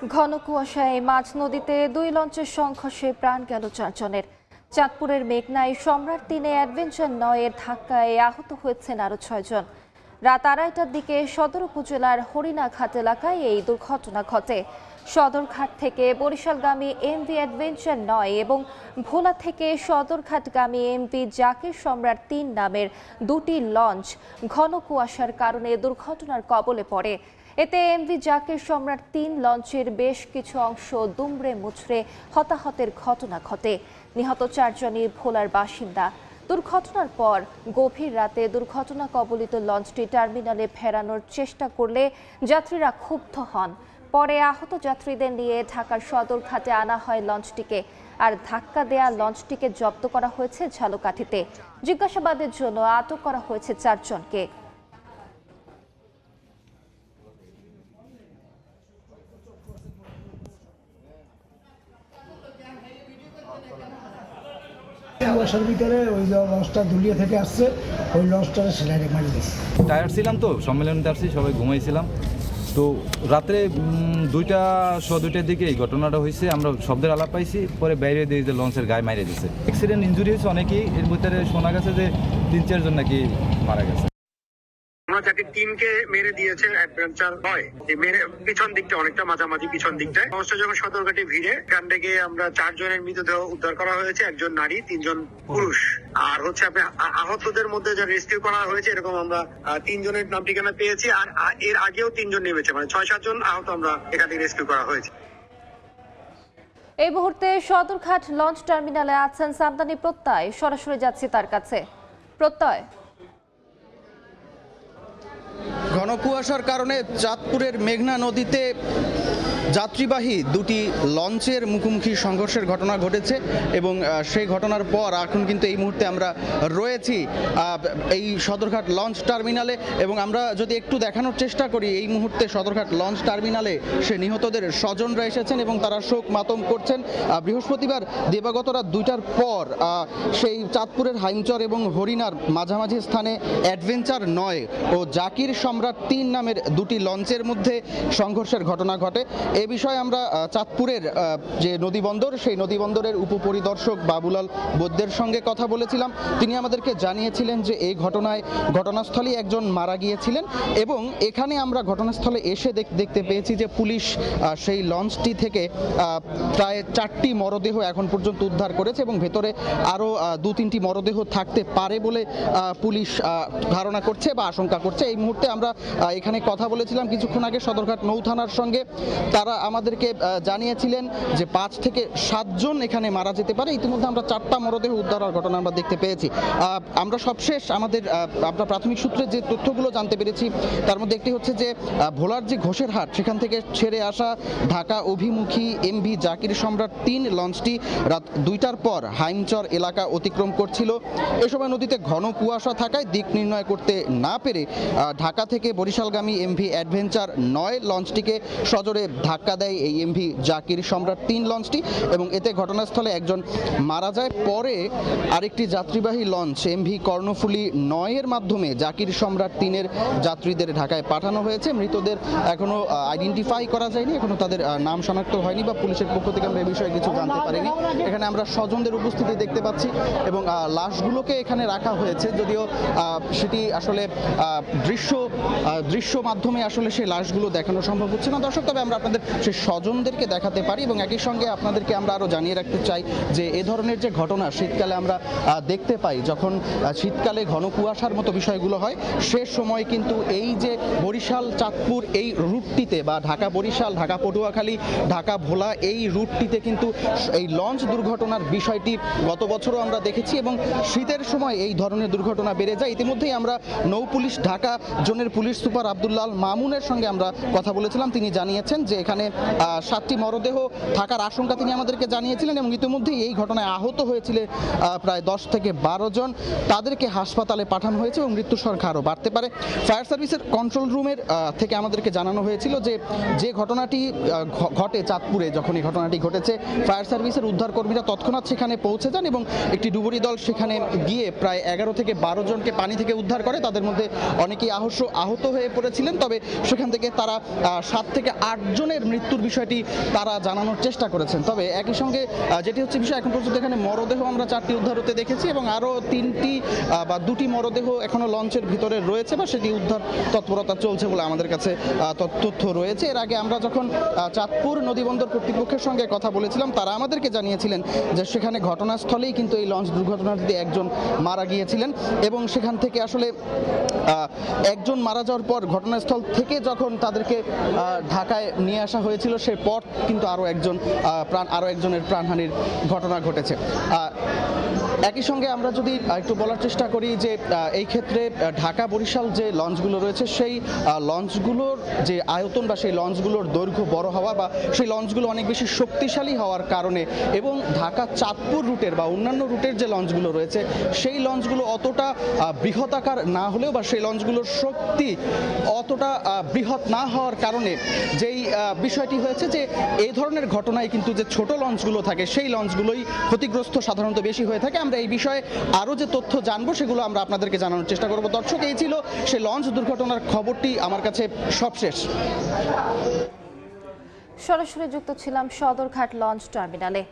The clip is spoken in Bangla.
ঘন কুয়াশায় মাঝ নদীতে দুই লঞ্চের সংঘর্ষে প্রাণ গেল 4 জনের। চাঁদপুরের মেঘনায় সম্রাট 3 অ্যাডভেঞ্চার 9 ধাক্কায় আহত হয়েছেন আরো 6 জন। রাত 2:30টার দিকে সদর উপজেলার হরিণাঘাট এলাকায় এই দুর্ঘটনা ঘটে। সদরঘাট থেকে বরিশালগামী এমভি অ্যাডভেঞ্চার 9 এবং ভোলা থেকে সদরঘাটগামী এমভি জাকির সম্রাট 3 নামের দুটি লঞ্চ ঘন কুয়াশার কারণে দুর্ঘটনার কবলে পড়ে। এতে এমভি জাকির সম্রাট 3 লঞ্চের বেশ কিছু অংশ দুমড়ে মুচড়ে হতাহতের ঘটনা ঘটে। নিহত 4 জনই ভোলার বাসিন্দা। দুর্ঘটনার পর গভীর রাতে দুর্ঘটনা কবলিত লঞ্চটি টার্মিনালে ফেরানোর চেষ্টা করলে যাত্রীরা ক্ষুব্ধ হন। পরে আহত যাত্রীদের নিয়ে ঢাকার সদরঘাটে আনা হয় লঞ্চটিকে। আর ধাক্কা দেয়া লঞ্চটিকে জব্দ করা হয়েছে ঝালকাঠিতে। জিজ্ঞাসাবাদের জন্য আটক করা হয়েছে 4 জনকে। কুয়াশার ভিতরে ওই লঞ্চটা দুলিয়া থেকে আসছে, ওই লঞ্চটারে সেলাইরে মারি দিয়েছে। টায়ার ছিলাম তো সম্মেলনতে আসছি, সবাই ঘুমাইছিলাম। তো রাত্রে 2টার দিকে এই ঘটনাটা হয়েছে। আমরা শব্দের আলাপ পাইছি, পরে বাইরে দিয়ে যে লঞ্চের গায়ে মারিয়ে দিয়েছে। অ্যাক্সিডেন্ট ইঞ্জুরি হয়েছে অনেকেই, এর ভিতরে শোনা গেছে যে 3-4 জন নাকি মারা গেছে। টিমকে মেরে দিয়েছে অ্যাডভেঞ্চার 9, মেরে পিছন দিকটা অনেকটা মাঝামাঝি পিছন দিকটায় অবশ্য যখন সদরঘাটে ভিড়ে এখান থেকে আমরা 4 জনের মৃতদেহ উদ্ধার করা হয়েছে, 1 জন নারী 3 জন পুরুষ। আর হচ্ছে আপনি আহতদের মধ্যে যা রেস্কিউ করা হয়েছে এরকম আমরা 3 জনের নাম ঠিকানা পেয়েছি। আর এর আগেও 3 জন নেমেছে, মানে 6-7 জন আহত আমরা এখান থেকে রেস্কিউ করা হয়েছে। এই মুহূর্তে সদরঘাট লঞ্চ টার্মিনালে আছেন সামদানি প্রত্যয়। সরাসরি যাচ্ছি তার কাছে। প্রত্যয়, ঘন কুয়াশার কারণে চাঁদপুরের মেঘনা নদীতে যাত্রীবাহী দুটি লঞ্চের মুখোমুখি সংঘর্ষের ঘটনা ঘটেছে এবং সেই ঘটনার পর এখন কিন্তু এই মুহূর্তে আমরা রয়েছি এই সদরঘাট লঞ্চ টার্মিনালে। এবং আমরা যদি একটু দেখানোর চেষ্টা করি, এই মুহূর্তে সদরঘাট লঞ্চ টার্মিনালে সে নিহতদের স্বজনরা এসেছেন এবং তারা শোক মাতম করছেন। বৃহস্পতিবার দিবাগত রাত 2টার পর সেই চাঁদপুরের হাইমচর এবং হরিণার মাঝামাঝি স্থানে অ্যাডভেঞ্চার 9 ও জাকির সম্রাট 3 নামের দুটি লঞ্চের মধ্যে সংঘর্ষের ঘটনা ঘটে। এ বিষয়ে আমরা চাঁদপুরের যে নদীবন্দর, সেই নদীবন্দরের উপপরিদর্শক বাবুলাল বৈদ্যের সঙ্গে কথা বলেছিলাম। তিনি আমাদেরকে জানিয়েছিলেন যে এই ঘটনাস্থলে একজন মারা গিয়েছিলেন এবং এখানে আমরা ঘটনাস্থলে এসে দেখতে পেয়েছি যে পুলিশ সেই লঞ্চটি থেকে প্রায় 4টি মরদেহ এখন পর্যন্ত উদ্ধার করেছে এবং ভেতরে আরও 2-3টি মরদেহ থাকতে পারে বলে পুলিশ ধারণা করছে বা আশঙ্কা করছে। এই মুহূর্তে আমরা এখানে কথা বলেছিলাম কিছুক্ষণ আগে সদরঘাট নৌ থানার সঙ্গে। তারা আমাদেরকে জানিয়েছিলেন যে 5 থেকে 7 জন এখানে মারা যেতে পারে। ইতিমধ্যে আমরা 4টা মরদেহ উদ্ধারের ঘটনা আমরা দেখতে পেয়েছি। আমরা সবশেষ আমরা প্রাথমিক সূত্রে যে তথ্যগুলো জানতে পেরেছি তার মধ্যে একটি হচ্ছে যে ভোলার যে ঘোষেরহাট সেখান থেকে ছেড়ে আসা ঢাকা অভিমুখী এমভি জাকির সম্রাট 3 লঞ্চটি রাত 2টার পর হাইমচর এলাকা অতিক্রম করছিল। এ সময় নদীতে ঘন কুয়াশা থাকায় দিক নির্ণয় করতে না পেরে ঢাকা থেকে বরিশালগামী এমভি অ্যাডভেঞ্চার 9 লঞ্চটিকে সজোরে ধাক্কা দেয় এই এমভি জাকির সম্রাট 3 লঞ্চটি এবং এতে ঘটনাস্থলে একজন মারা যায়। পরে আরেকটি যাত্রীবাহী লঞ্চ এমভি কর্ণফুলী 9 এর মাধ্যমে জাকির সম্রাট 3 এর যাত্রীদের ঢাকায় পাঠানো হয়েছে। মৃতদের এখনো আইডেন্টিফাই করা যায়নি, এখনো তাদের নাম শনাক্ত হয়নি বা পুলিশের পক্ষ থেকে আমরা এই বিষয়ে কিছু জানতে পারিনি। এখানে আমরা স্বজনদের উপস্থিতি দেখতে পাচ্ছি এবং লাশগুলোকে এখানে রাখা হয়েছে, যদিও সেটি আসলে দৃশ্য মাধ্যমে আসলে সেই লাশগুলো দেখানো সম্ভব হচ্ছে না দর্শক। তবে আমরা আপনাদের সেই স্বজনদেরকে দেখাতে পারি এবং একই সঙ্গে আপনাদেরকে আমরা আরও জানিয়ে রাখতে চাই যে এ ধরনের যে ঘটনা শীতকালে আমরা দেখতে পাই, যখন শীতকালে ঘন কুয়াশার মতো বিষয়গুলো হয় সে সময় কিন্তু এই যে বরিশাল চাঁদপুর এই রুটটিতে বা ঢাকা বরিশাল, ঢাকা পটুয়াখালী, ঢাকা ভোলা এই রুটটিতে কিন্তু এই লঞ্চ দুর্ঘটনার বিষয়টি গত বছরও আমরা দেখেছি এবং শীতের সময় এই ধরনের দুর্ঘটনা বেড়ে যায়। ইতিমধ্যেই আমরা নৌ পুলিশ ঢাকা জোনের পুলিশ সুপার আব্দুল্লাহ মামুনের সঙ্গে আমরা কথা বলেছিলাম। তিনি জানিয়েছেন যে এখানে 7টি মরদেহ থাকার আশঙ্কা তিনি আমাদেরকে জানিয়েছিলেন এবং ইতিমধ্যেই এই ঘটনায় আহত হয়েছিল প্রায় 10 থেকে 12 জন। তাদেরকে হাসপাতালে পাঠানো হয়েছে এবং মৃত্যুর সংখ্যা আরও বাড়তে পারে। ফায়ার সার্ভিসের কন্ট্রোল রুমের থেকে আমাদেরকে জানানো হয়েছিল যে ঘটনাটি ঘটে চাঁদপুরে, যখন এই ঘটনাটি ঘটেছে ফায়ার সার্ভিসের উদ্ধারকর্মীরা তৎক্ষণাৎ সেখানে পৌঁছে যান এবং একটি ডুবুরি দল সেখানে গিয়ে প্রায় 11 থেকে 12 জনকে পানি থেকে উদ্ধার করে। তাদের মধ্যে অনেকেই আহত হয়ে পড়েছিলেন, তবে সেখান থেকে তারা 7 থেকে 8 জনের মৃত্যুর বিষয়টি তারা জানানোর চেষ্টা করেছেন। তবে একই সঙ্গে যেটি হচ্ছে বিষয়, এখন পর্যন্ত এখানে মরদেহ আমরা 4টি উদ্ধার হতে দেখেছি এবং আরও 3টি বা 2টি মরদেহ এখনও লঞ্চের ভিতরে রয়েছে বা সেটি উদ্ধার তৎপরতা চলছে বলে আমাদের কাছে তথ্য রয়েছে। এর আগে আমরা যখন চাঁদপুর নদীবন্দর কর্তৃপক্ষের সঙ্গে কথা বলেছিলাম, তারা আমাদেরকে জানিয়েছিলেন যে সেখানে ঘটনাস্থলেই কিন্তু এই লঞ্চ দুর্ঘটনাটিতে একজন মারা গিয়েছিলেন এবং সেখান থেকে আসলে একজন মারা যাওয়ার পর ঘটনাস্থল থেকে যখন তাদেরকে ঢাকায় নিয়ে আসা হয়েছিল সেই পর কিন্তু আরও একজনের প্রাণহানির ঘটনা ঘটেছে। একই সঙ্গে আমরা যদি একটু বলার চেষ্টা করি যে এই ক্ষেত্রে ঢাকা বরিশাল যে লঞ্চগুলো রয়েছে সেই লঞ্চগুলোর যে আয়তন বা সেই লঞ্চগুলোর দৈর্ঘ্য বড় হওয়া বা সেই লঞ্চগুলো অনেক বেশি শক্তিশালী হওয়ার কারণে এবং ঢাকা চাঁদপুর রুটের বা অন্যান্য রুটের যে লঞ্চগুলো রয়েছে সেই লঞ্চগুলো অতটা বৃহদাকার না হলেও বা সেই লঞ্চগুলোর শক্তি অতটা বৃহৎ না হওয়ার কারণে যেই বিষয়টি হয়েছে যে এই ধরনের ঘটনায় কিন্তু যে ছোট লঞ্চগুলো থাকে সেই লঞ্চগুলোই ক্ষতিগ্রস্ত সাধারণত বেশি হয়ে থাকে। আমরা এই বিষয়ে আরও যে তথ্য জানবো সেগুলো আমরা আপনাদেরকে জানানোর চেষ্টা করব। দর্শক, এই ছিল সেই লঞ্চ দুর্ঘটনার খবরটি আমার কাছে সবশেষ। সরাসরি যুক্ত ছিলাম সদরঘাট লঞ্চ টার্মিনালে।